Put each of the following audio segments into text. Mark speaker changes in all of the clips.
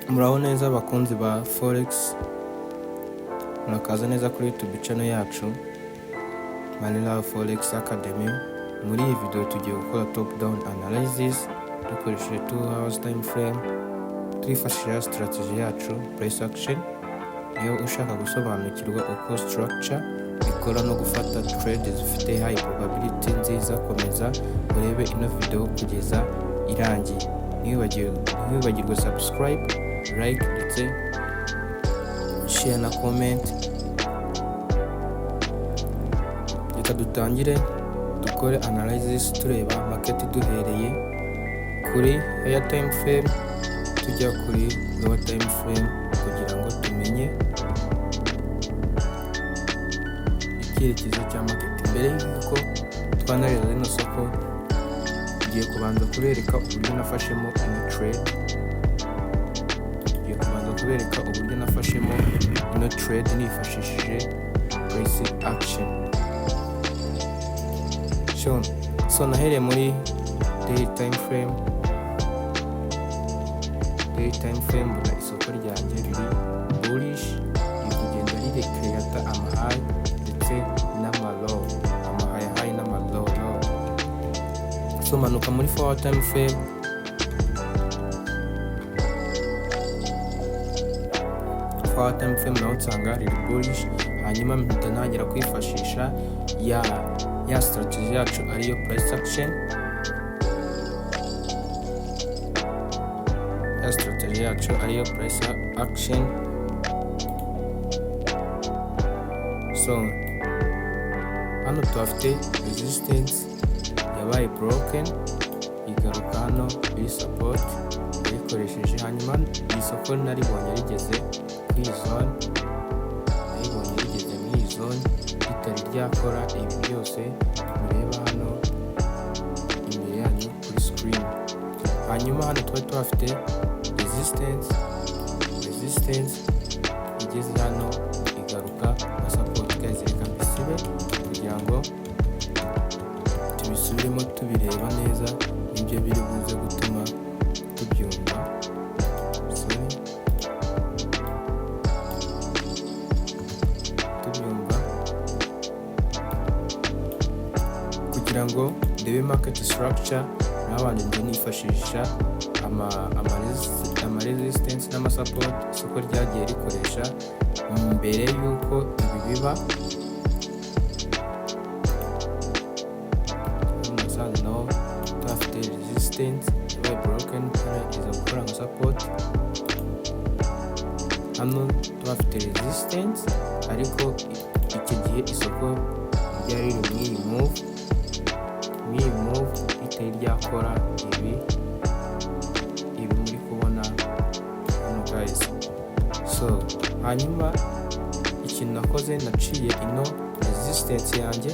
Speaker 1: Muraho neza abakunzi ba Forex, murakaza neza kuri YouTube channel yacu Manila Forex Academy. Muri iyi video tugiye gukora top down analysis dukoresheje 2 hours time frame, twifashisha strategy yacu price action. Iyo ushaka gusobanukirwa uko structure ikora no gufata trade zifite high probability nziza, komeza urebe ino video kugeza irangiye. Ntiwibagirwe subscribe, like ndetse share na comment. Reka dutangire dukore analysis tureba market duhereye kuri higher time frame tujya kuri lower time frame kugira ngo tumenye icyerekezo cya market. Mbere y'uko twanareza ino soko, tugiye kubanza kubereka uburyo nafashemo ino trade. Ino trade nifashishije price action. So nahereye muri day time frame. Mbona isoko ryanjye riri bullish, riri kugenda rirecreata ama high ndetse n'ama low, ama high n'ama low. So manuka muri forward time frame. Forward time frame naho nsanga riri bullish, hanyuma mpita ntangira kwifashisha ya strategy yacu ariyo price action. So hano tuhafite resistance yabaye broken, igaruka hano iyi support yikoresheje, hanyuma isoko naribonye rigeze muri iyi zone ritari ryakora ibi byose mureba hano imbere yanyu kuri screen. Hanyuma hano twari tuhafite resistance igeze hano igaruka na support. Guys, reka mbisibe kugira ngo tubisubiremo tubireba neza, nibyo biri buze gutuma tubyumva. Kugira ngo ndebe market structure nabanje njye nifashisha ama resistance n'ama support isoko ryagiye rikoresha mbere y'uko ibi biba. Nasanze naho tuhafite resistance yabaye broken, iza gukora nka support. Hano tuhafite resistance, ariko icyo gihe isoko ryari riri muri iyi move itari ryakora ibi muri kubona hano guys. So hanyuma ikintu nakoze, naciye ino resistance yanjye,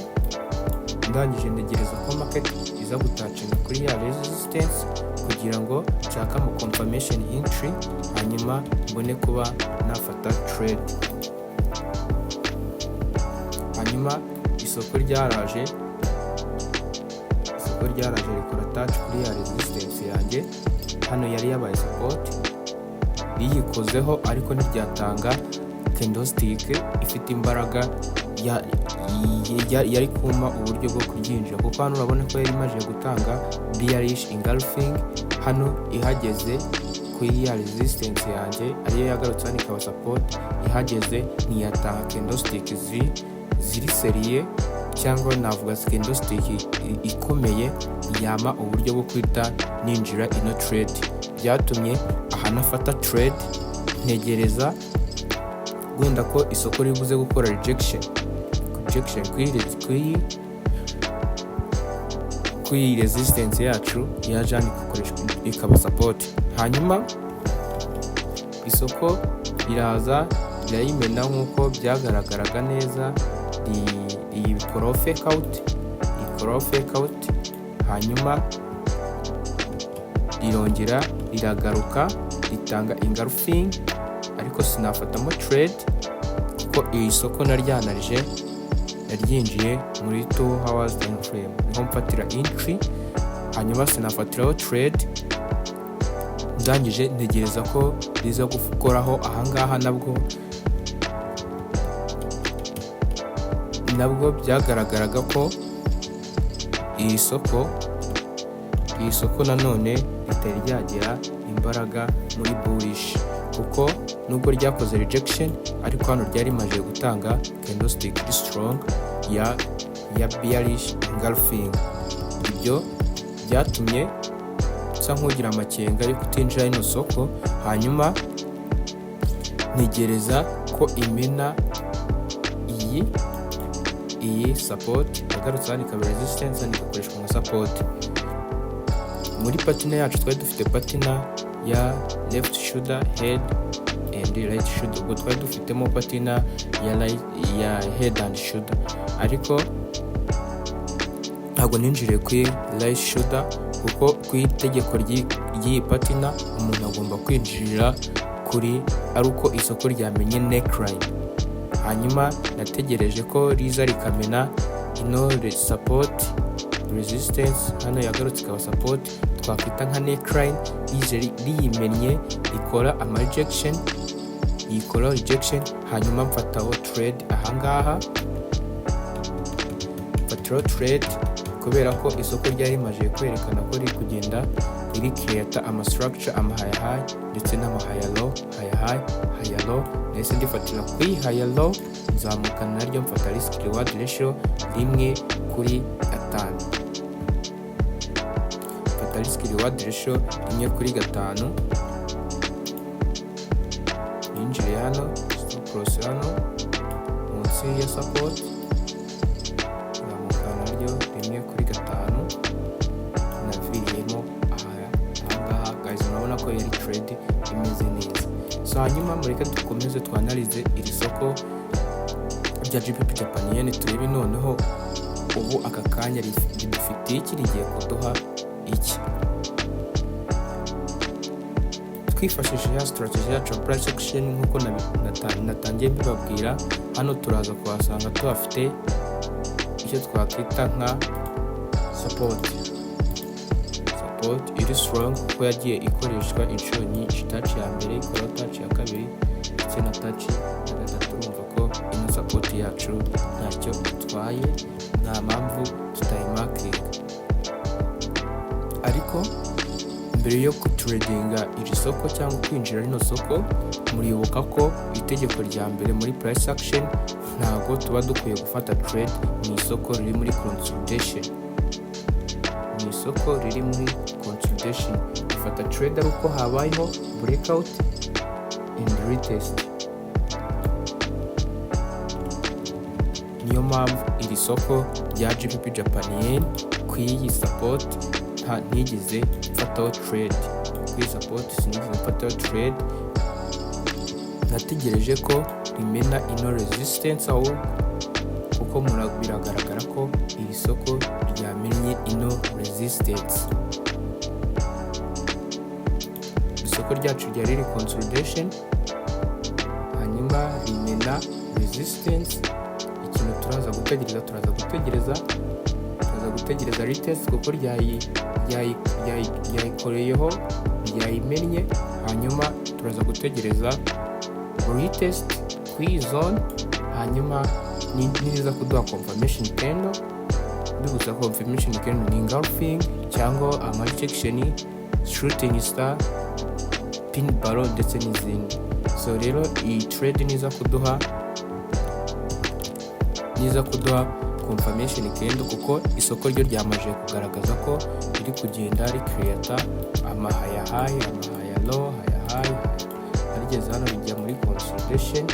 Speaker 1: ndangije ntegereza ko market iza gutacinga kuri ya resistance kugira ngo nshaka mu confirmation entry, hanyuma mbone kuba nafata trade. Hanyuma isoko ryaraje rikora touch kuri ya resistance yanjye, hano yari yabaye support, riyikozeho ariko ntiryatanga candlestick ifite imbaraga yari kuma uburyo bwo kuryinjira, kuko hano urabona ko yari imaze gutanga bearish engulfing. Hano ihageze kuri ya resistance yanjye ariyo yagarutse hano ikaba support, ihageze ntiyatanga candlestick ziri seriye, cyangwa navuga candlestick ikomeye yama uburyo bwo kwita ninjira ino trade. Byatumye aha nafata trade, ntegereza wenda ko isoko ribuze gukora rejection kuri resistance yacu yaje igakoreshwa ikaba support. Hanyuma isoko iraza irayimena nk'uko byagaragaraga neza, iyi fake out. Hanyuma rirongera riragaruka ritanga engulfing, ariko sinafatamo trade kuko iyi soko naryinjiye muri 2 hours time frame, niho mfatira entry. Hanyuma sinafatiraho trade, ndangije ntegereza ko riza gukoraho ahangaha. nabwo byagaragaraga ko iri soko nanone ritari ryagira imbaraga muri bullish, kuko nubwo ryakoze rejection ariko hano ryari rimaze gutanga candlestick strong ya bearish engulfing. Ibyo byatumye nsa nk'ugira amakenga yo kutinjira ino soko, hanyuma ntegereza ko imena iyi support yagarutse hano ikaba resistance hano igakoreshwa nka support. Muri patina yacu twari dufite patina ya left shoulder head and right shoulder, ubwo twari dufitemo patina ya head and shoulder, ariko ntabwo ninjiriye kuri right shoulder kuko ku itegeko ry'iyi patina umuntu agomba kwinjirira kuri ari uko isoko ryamenye neckline. Hanyuma nategereje ko riza rikamena ino support resistance hano yagarutse ikaba support twakwita nka neckline. riyimennye ikora rejection, hanyuma mfataho trade ahangaha, mfatiraho trade kubera ko isoko ryari rimaze kwerekana ko riri kugenda riri create ama structure, ama high high ndetse n'ama high low, high low. Nahise ndifatira kuri high low, nzamukana naryo mfata risk reward ratio 1:5. Mfata risk reward ratio 1:5, ninjire hano stop loss hano munsi ya support, nzamukana naryo 1:5, naviriyemo ahangaha. Guys, murabona ko yari trade imeze neza. So hanyuma mureke dukomeze twanalize iri soko rya GBPJPY, turebe noneho ubu aka kanya rifite iki, rigiye kuduha iki. Twifashishije ya strategy yacu price action nkuko natangiye mbibabwira, hano turaza kuhasanga tuhafite icyo twakwita nka support iri strong kuko yagiye ikoreshwa inshuro nyinshi. Touch ya mbere ikora, touch ya kabiri ndetse na touch ya gatatu. Urumva ko ino support yacu ntacyo itwaye, nta mpamvu tutayimakinga. Ariko mbere yo kutradinga iri soko cyangwa kwinjira rino soko, muribuka ko itegeko rya mbere muri price action ntago tuba dukwiye gufata trade mu isoko riri muri consolidation. Isoko riri muri consolidation ifata trade ari uko habayeho breakout and retest. Niyo mpamvu iri soko rya GBPJPY ku iyi support ntigeze mfataho trade, ku iyi support sinigeze mfataho trade. Nategereje ko rimena ino resistance aho, kuko biragaragara ko iri soko ryamenye ino resistance. Isoko ryacu ryari riri consolidation, hanyuma rimena resistance. Ikintu turaza gutegereza retest kuko ryayikoreyeho, ryayimennye. Hanyuma turaza gutegereza retest kuri zone, hanyuma niza kuduha confirmation candle. Dugusa confirmation candle ni engulfing cyangwa ama rejection, shooting star, pin barrel ndetse n'izindi. So rero iyi trade niza kuduha confirmation candle kuko isoko ryo ryamaje kugaragaza ko riri kugenda recreate ama high high, ama high low, high harigeze hano bijya muri consolidation.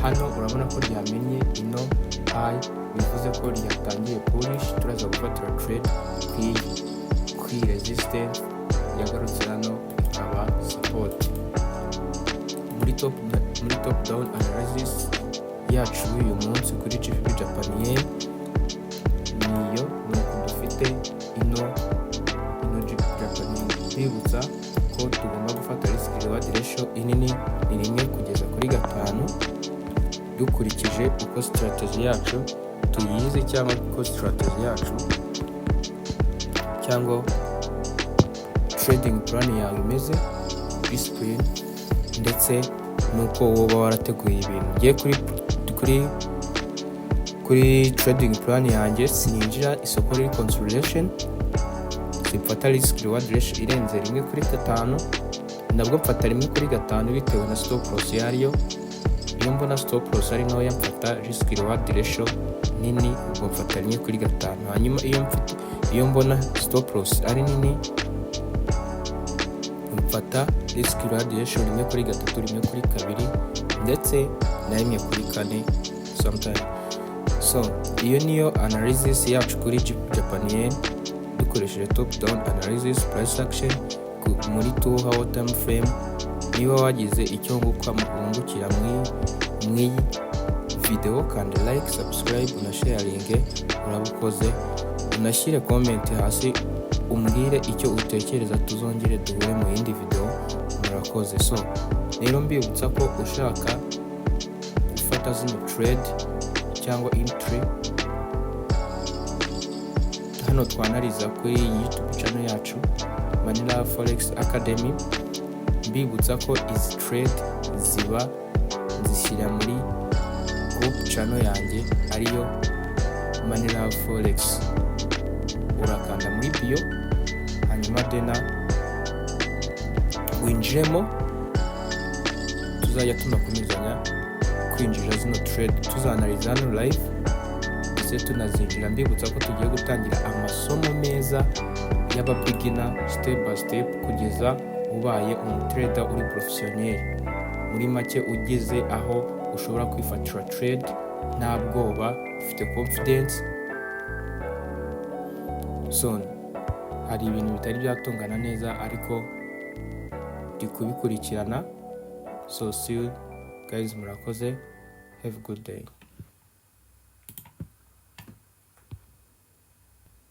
Speaker 1: Hano urabona ko ryamenye ino high, bivuze ko ryatangiye bullish. Turaza gufatira trade kuri resistance yagarutse hano ikaba support. Muri top down analysis yacu uyu munsi kuri GBPJPY niyo nuko dufite ino GBPJPY. Bibutsa ko tugomba gufata risk reward ratio inini ni 1:5 dukurikije uko strategy yacu tuyize, cyangwa uko strategy yacu cyangwa trading plan yawe imeze. discipline ndetse nuko woba warateguye ibintu. Ngiye kuri trading plan yanjye sininjira isoko riri consolidation, simfata risk reward ratio irenze 1/5, nabwo mfata 1/5 bitewe na stop loss yariyo. Iyo mbona stop loss ari ntoya mfata risk reward ratio nini, ubwo mfata 1/5. hanyuma iyo mbona stop loss ari nini mfata risk reward ratio 1/3, 1/2 ndetse na 1/4 sometimes. So iyo niyo analysis yacu kuri GBPJPY dukoresheje top down analysis, price action muri 2 hour time frame. Niba wagize icyo wungukira mw'iyi video, kandi like, subscribe, na sharing, urabukoze. Unashyire comment hasi umbwire icyo utekereza, tuzongere duhure mu yindi video. Murakoze. So rero mbibutsa ko ushaka gufata zino trade cyangwa entry, hano twanariza kuri YouTube channel yacu Manila Forex Academy. Mbibutsa ko izi trade ziba nzishyira muri group channel yanjye ariyo Manila Forex. Urakanda muri bio, hanyuma dena winjiremo, tuzajya tunakomezanya kwinjira zino trade, tuzanariza hano live ndetse tunazinjira. Mbibutsa ko tugiye gutangira amasomo meza y'aba beginner step by step kugeza ubaye umutrader uri professionnel. Muri make ugeze aho ushobora kwifatira trade nta bwoba, ufite confidence. So hari ibintu bitari byatungana neza ariko ndi kubikurikirana. So see you guys, murakoze, have a good day.